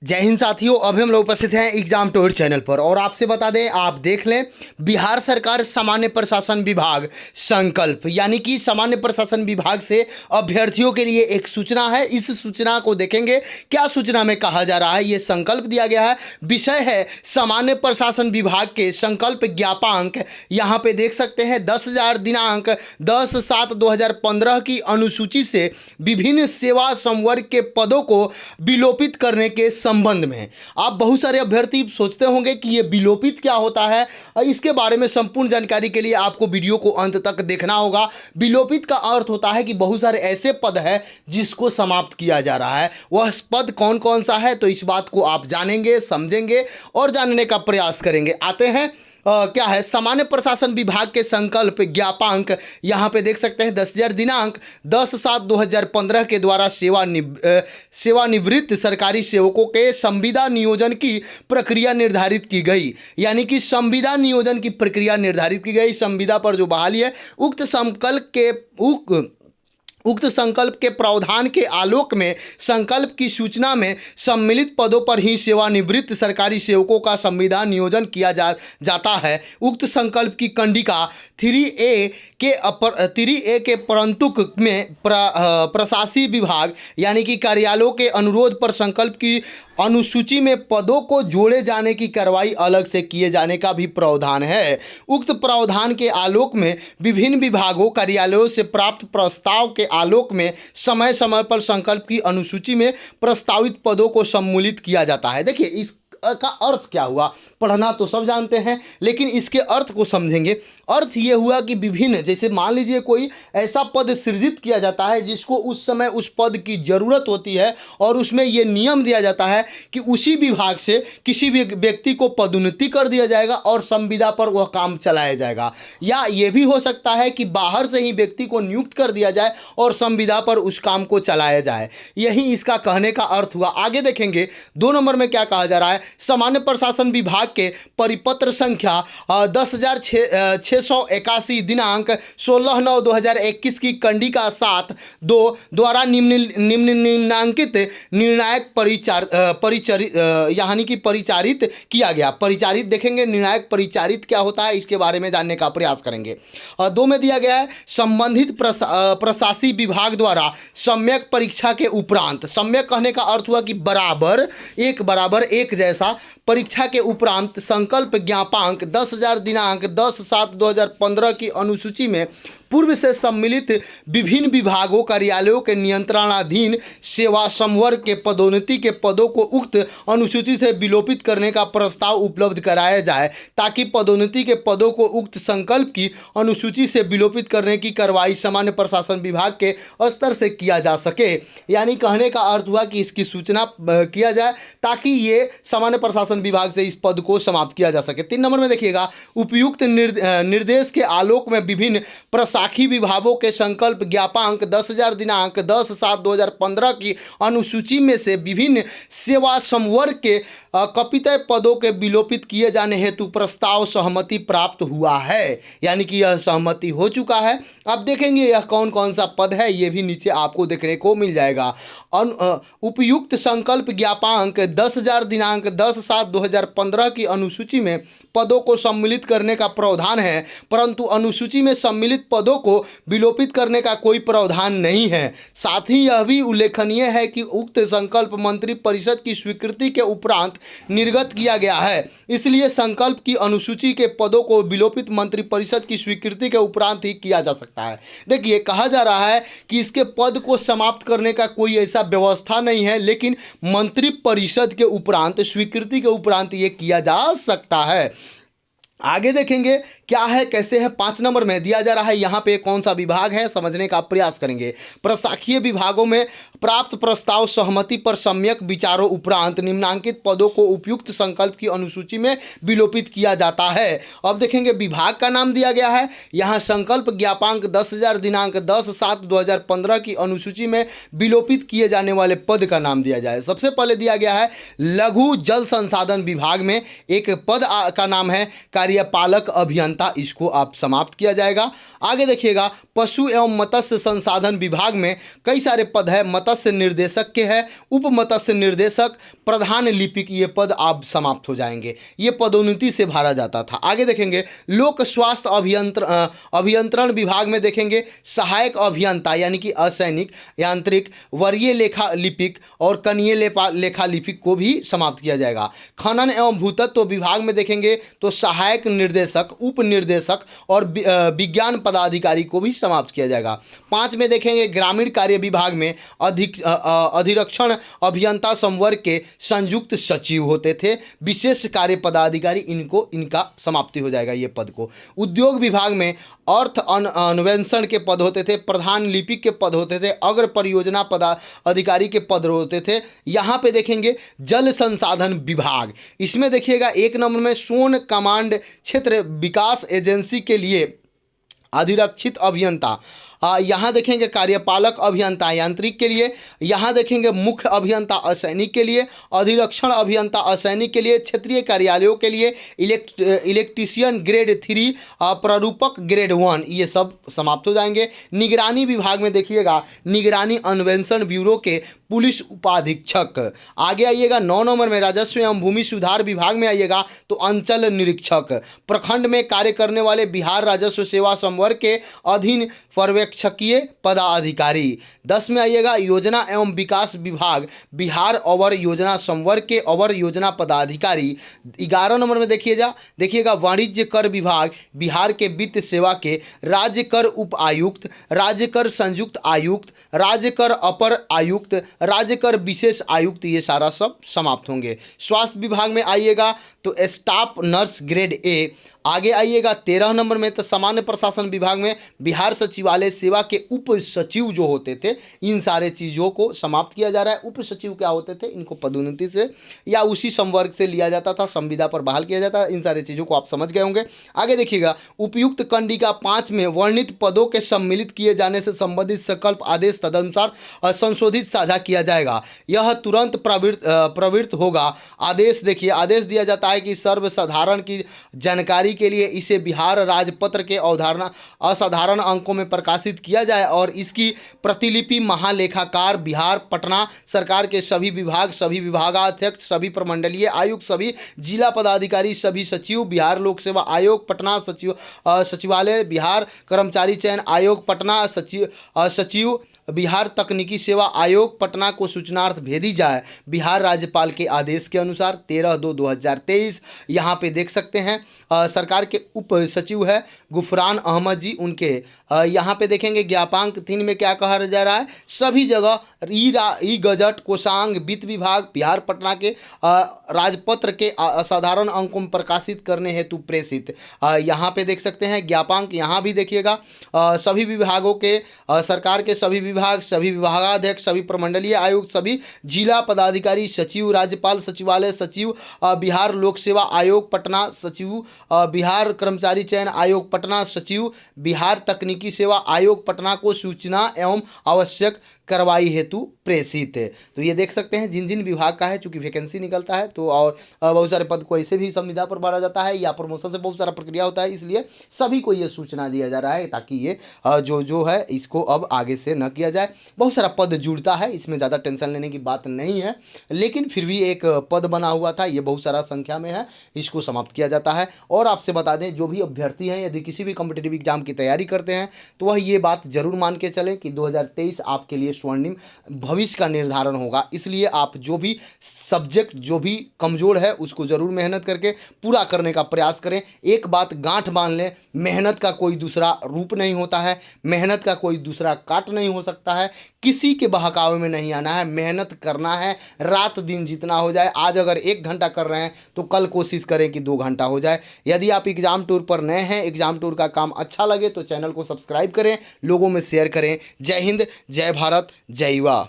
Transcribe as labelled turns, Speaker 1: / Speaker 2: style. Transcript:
Speaker 1: जय हिंद साथियों, अब हम लोग उपस्थित हैं एग्जाम टूर चैनल पर और आपसे बता दें, आप देख लें बिहार सरकार सामान्य प्रशासन विभाग संकल्प यानी कि सामान्य प्रशासन विभाग से अभ्यर्थियों के लिए एक सूचना है। इस सूचना को देखेंगे, क्या सूचना में कहा जा रहा है। ये संकल्प दिया गया है, विषय है सामान्य प्रशासन विभाग के संकल्प ज्ञापांक। यहाँ पे देख सकते हैं 10,000 दिनांक 10/7/2015 की अनुसूची से विभिन्न सेवा संवर्ग के पदों को विलोपित करने के संबंध में। आप बहुत सारे अभ्यर्थी सोचते होंगे कि ये विलोपित क्या होता है। इसके बारे में संपूर्ण जानकारी के लिए आपको वीडियो को अंत तक देखना होगा। विलोपित का अर्थ होता है कि बहुत सारे ऐसे पद हैं जिसको समाप्त किया जा रहा है। वह पद कौन कौन सा है, तो इस बात को आप जानेंगे, समझेंगे और जानने का प्रयास करेंगे। आते हैं क्या है सामान्य प्रशासन विभाग के संकल्प ज्ञापांक। यहाँ पे देख सकते हैं 10,000 दिनांक 10/7/2015 के द्वारा सेवानिवृत्त सरकारी सेवकों के संविदा नियोजन की प्रक्रिया निर्धारित की गई। यानी कि संविदा नियोजन की प्रक्रिया निर्धारित की गई। संविदा पर जो बहाली है उक्त संकल्प के प्रावधान के आलोक में संकल्प की सूचना में सम्मिलित पदों पर ही सेवानिवृत्त सरकारी सेवकों का संविदा नियोजन किया जाता है। उक्त संकल्प की कंडिका 3A के परंतुक में प्रशासकीय विभाग यानी कि कार्यालयों के अनुरोध पर संकल्प की अनुसूची में पदों को जोड़े जाने की कार्रवाई अलग से किए जाने का भी प्रावधान है। उक्त प्रावधान के आलोक में विभिन्न विभागों कार्यालयों से प्राप्त प्रस्ताव के आलोक में समय समय पर संकल्प की अनुसूची में प्रस्तावित पदों को सम्मिलित किया जाता है। देखिए इस का अर्थ क्या हुआ, पढ़ना तो सब जानते हैं लेकिन इसके अर्थ को समझेंगे। अर्थ ये हुआ कि विभिन्न, जैसे मान लीजिए कोई ऐसा पद सृजित किया जाता है जिसको उस समय उस पद की ज़रूरत होती है और उसमें ये नियम दिया जाता है कि उसी विभाग से किसी भी व्यक्ति को पदोन्नति कर दिया जाएगा और संविदा पर वह काम चलाया जाएगा। या ये भी हो सकता है कि बाहर से ही व्यक्ति को नियुक्त कर दिया जाए और संविदा पर उस काम को चलाया जाए। यही इसका कहने का अर्थ हुआ। आगे देखेंगे 2 नंबर में क्या कहा जा रहा है। सामान्य प्रशासन विभाग के परिपत्र संख्या 10,681 दिनांक 16/9/2021 की कंडिका 7(2) द्वारा निम्नांकित निर्णायक यानी कि परिचारित किया गया। परिचारित देखेंगे, निर्णायक परिचारित क्या होता है इसके बारे में जानने का प्रयास करेंगे। 2 में दिया गया है संबंधित प्रशासकीय विभाग द्वारा सम्यक परीक्षा के उपरांत। सम्यक कहने का अर्थ हुआ कि बराबर एक जैसा परीक्षा के उपरांत संकल्प ज्ञापांक 10,000 दिनांक 10/7/2015 की अनुसूची में पूर्व से सम्मिलित विभिन्न विभागों कार्यालयों के नियंत्रणाधीन सेवा संवर्ग के पदोन्नति के पदों को उक्त अनुसूची से विलोपित करने का प्रस्ताव उपलब्ध कराया जाए ताकि पदोन्नति के पदों को उक्त संकल्प की अनुसूची से विलोपित करने की कार्रवाई सामान्य प्रशासन विभाग के स्तर से किया जा सके। यानी कहने का अर्थ हुआ कि इसकी सूचना किया जाए ताकि ये सामान्य प्रशासन विभाग से इस पद को समाप्त किया जा सके। 3 नंबर में देखिएगा, उपयुक्त निर्देश के आलोक में विभिन्न प्रशासकीय विभागों के संकल्प ज्ञापांक 10,000 दिनांक 10/7/2015 की अनुसूची में से विभिन्न सेवा संवर्ग के कपितय पदों के विलोपित किए जाने हेतु प्रस्ताव सहमति प्राप्त हुआ है। यानी कि यह सहमति हो चुका है। अब देखेंगे यह कौन कौन सा पद है, ये भी नीचे आपको देखने को मिल जाएगा। उपयुक्त संकल्प ज्ञापांक 10,000 दिनांक 10/7/2015 की अनुसूची में पदों को सम्मिलित करने का प्रावधान है, परंतु अनुसूची में सम्मिलित पदों को विलोपित करने का कोई प्रावधान नहीं है। साथ ही यह भी उल्लेखनीय है कि उक्त संकल्प मंत्री परिषद की स्वीकृति के उपरांत निर्गत किया गया है, इसलिए संकल्प की अनुसूची के पदों को विलोपित मंत्रिपरिषद की स्वीकृति के उपरांत ही किया जा सकता है। देखिए कहा जा रहा है कि इसके पद को समाप्त करने का कोई ऐसा व्यवस्था नहीं है, लेकिन मंत्रिपरिषद के उपरांत, स्वीकृति के उपरांत ये किया जा सकता है। आगे देखेंगे क्या है, कैसे है। 5 नंबर में दिया जा रहा है, यहाँ पे कौन सा विभाग है समझने का प्रयास करेंगे। प्रशासकीय विभागों में प्राप्त प्रस्ताव सहमति पर सम्यक विचारों उपरांत निम्नांकित पदों को उपयुक्त संकल्प की अनुसूची में विलोपित किया जाता है। अब देखेंगे विभाग का नाम दिया गया है, यहाँ संकल्प ज्ञापांक 10,000 दिनांक 10/7/2015 की अनुसूची में विलोपित किए जाने वाले पद का नाम दिया जाए। सबसे पहले दिया गया है लघु जल संसाधन विभाग में एक पद का नाम है कार्यपालक अभियंता, इसको आप समाप्त किया जाएगा। आगे देखिएगा, पशु एवं मत्स्य संसाधन विभाग में कई सारे पद है। मत्स्य निर्देशक के हैं, उप मत्स्य निर्देशक, प्रधान लिपिक, ये पद आप समाप्त हो जाएंगे। ये पदोन्नति से भरा जाता था। आगे देखेंगे, लोक स्वास्थ्य अभियंत्रण विभाग में देखेंगे सहायक अभियंता यानी कि असैनिक, यांत्रिक, वरीय लेखा लिपिक और कनीय लेखा लिपिक को भी समाप्त किया जाएगा। खनन एवं भूतत्व विभाग में देखेंगे तो सहायक निर्देशक, उप निर्देशक और विज्ञान पदाधिकारी को भी समाप्त किया जाएगा। 5 में देखेंगे, ग्रामीण कार्य विभाग में अधिरक्षण अभियंता संवर्ग के संयुक्त सचिव होते थे, विशेष कार्य पदाधिकारी, इनका समाप्ति हो जाएगा ये पद को। उद्योग विभाग में अर्थ अन्वेषण के पद होते थे, प्रधान लिपिक के पद होते थे, अग्र परियोजना पदाधिकारी के पद होते थे। यहाँ पे देखेंगे जल संसाधन विभाग, इसमें देखिएगा 1 नंबर में सोन कमांड क्षेत्र विकास एजेंसी के लिए अधिरक्षित अभियंता, यहाँ देखेंगे कार्यपालक अभियंता यांत्रिक के लिए, यहाँ देखेंगे मुख्य अभियंता असैनिक के लिए, अधिरक्षण अभियंता असैनिक के लिए, क्षेत्रीय कार्यालयों के लिए इलेक्ट्रीशियन ग्रेड 3, प्रारूपक ग्रेड 1, ये सब समाप्त हो जाएंगे। निगरानी विभाग में देखिएगा निगरानी अन्वेषण ब्यूरो के पुलिस उपाधीक्षक। आगे आइएगा 9 नंबर में राजस्व एवं भूमि सुधार विभाग में आइएगा तो अंचल निरीक्षक। प्रखंड में कार्य करने वाले बिहार राजस्व सेवा संवर्ग के अधीन पर्यवेक्षकीय पदाधिकारी। 10 में आइएगा योजना एवं विकास विभाग, बिहार अवर योजना संवर्ग के अवर योजना पदाधिकारी। 11 नंबर में देखिएगा वाणिज्य कर विभाग, बिहार के वित्त सेवा के राज्य कर उप आयुक्त, राज्य कर संयुक्त आयुक्त, राज्य कर अपर आयुक्त, राज्य कर विशेष आयुक्त, ये सारा सब समाप्त होंगे। स्वास्थ्य विभाग में आइएगा तो स्टाफ नर्स ग्रेड ए। आगे आइएगा 13 नंबर में तो सामान्य प्रशासन विभाग में बिहार सचिवालय सेवा के उप सचिव जो होते थे, इन सारे चीज़ों को समाप्त किया जा रहा है। उप सचिव क्या होते थे, इनको पदोन्नति से या उसी संवर्ग से लिया जाता था, संविदा पर बहाल किया जाता। इन सारे चीज़ों को आप समझ गए होंगे। आगे देखिएगा उपयुक्त कंडिका 5 में वर्णित पदों के सम्मिलित किए जाने से संबंधित संकल्प आदेश तदनुसार संशोधित साझा किया जाएगा। यह तुरंत प्रवृत्त होगा। आदेश देखिए, आदेश दिया जाता है कि सर्वसाधारण की जानकारी के लिए इसे बिहार राजपत्र के असाधारण अंकों में प्रकाशित किया जाए और इसकी प्रतिलिपि महालेखाकार बिहार पटना सरकार के सभी विभाग, सभी विभागाध्यक्ष, सभी प्रमंडलीय आयुक्त, सभी जिला पदाधिकारी, सभी सचिव, बिहार लोक सेवा आयोग पटना सचिवालय, बिहार कर्मचारी चयन आयोग पटना सचिव, बिहार तकनीकी सेवा आयोग पटना को सूचनार्थ भेजी जाए बिहार राज्यपाल के आदेश के अनुसार 13/2/2023। यहाँ पे देख सकते हैं सरकार के उप सचिव है गुफरान अहमद जी, उनके यहाँ पे देखेंगे ज्ञापांक 3 में क्या कहा जा रहा है, सभी जगह ई गजट कोषांग वित्त विभाग बिहार पटना के राजपत्र के असाधारण अंकों में प्रकाशित करने हेतु प्रेषित। यहाँ पे देख सकते हैं ज्ञापांक, यहाँ भी देखिएगा सभी विभागों के सरकार के सभी विभाग, सभी विभागाध्यक्ष, सभी प्रमंडलीय आयुक्त, सभी जिला पदाधिकारी, सचिव राज्यपाल सचिवालय, सचिव बिहार लोक सेवा आयोग पटना, सचिव बिहार कर्मचारी चयन आयोग पटना, सचिव बिहार तकनीकी सेवा आयोग पटना को सूचना एवं आवश्यक कार्रवाई हेतु प्रेषित। तो ये देख सकते हैं जिन जिन विभाग का है, चूंकि वैकेंसी निकलता है तो और बहुत सारे पद को ऐसे भी संविदा पर बढ़ा जाता है या प्रमोशन से बहुत सारा प्रक्रिया होता है, इसलिए सभी को ये सूचना दिया जा रहा है ताकि ये जो है इसको अब आगे से न किया जाए। बहुत सारा पद जुड़ता है, इसमें ज़्यादा टेंशन लेने की बात नहीं है, लेकिन फिर भी एक पद बना हुआ था, ये बहुत सारा संख्या में है, इसको समाप्त किया जाता है। और आपसे बता दें जो भी अभ्यर्थी हैं यदि किसी भी कॉम्पिटिटिव एग्जाम की तैयारी करते हैं तो वह ये बात जरूर मान के चलें कि 2023 आपके लिए स्वर्णिम भविष्य का निर्धारण होगा। इसलिए आप जो भी सब्जेक्ट जो भी कमज़ोर है उसको ज़रूर मेहनत करके पूरा करने का प्रयास करें। एक बात गांठ बांध लें, मेहनत का कोई दूसरा रूप नहीं होता है, मेहनत का कोई दूसरा काट नहीं हो सकता है, किसी के बहकावे में नहीं आना है, मेहनत करना है, रात दिन जितना हो जाए। आज अगर 1 घंटा कर रहे हैं तो कल कोशिश करें कि 2 घंटा हो जाए। यदि आप एग्ज़ाम टूर पर नए हैं, एग्ज़ाम टूर का काम अच्छा लगे तो चैनल को सब्सक्राइब करें, लोगों में शेयर करें। जय हिंद, जय भारत, जय युवा।